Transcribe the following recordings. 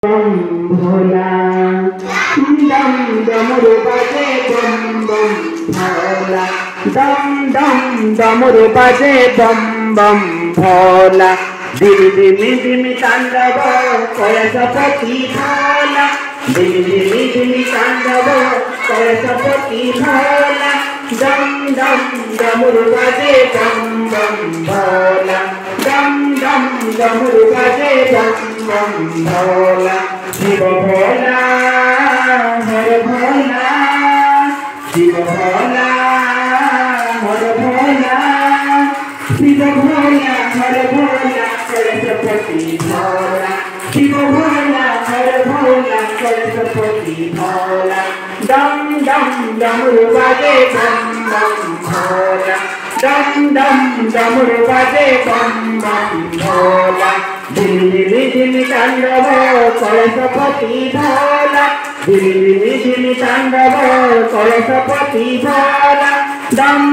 भोला डम डमरू बाजे बम बम भोला डम डमरू बाजे बम बम भोला दिल दिमी तांडव कलशपति भोला दिल दिमी तांडव कलशपति भोला डम डमरू बाजे बम बम भोला डम डमरू बाजे बम बम भोला शिव भोला हर भोला शिव भोला हर भोला शिव भोला हर भोला कलशपति भोला शिव भोला हर भोला कलशपति भोला डम डमरू बाजे बम बम भोला डम डमरू बाजे बम बम भोला दिल तांडव कलशपति भोला दिल तांडव कलशपति भोला डम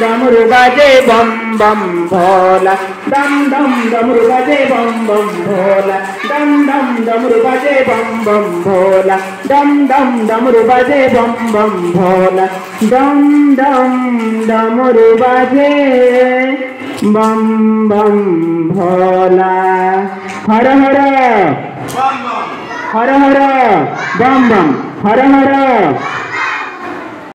डमरू बाजे बम बम भोला डम डमरू बाजे बम बम भोला डम डमरू बाजे बम बम भोला डम डमरू बाजे बम बम भोला डम डमरू बाजे बम बम भोला हर हर हर हर बम बम हर हर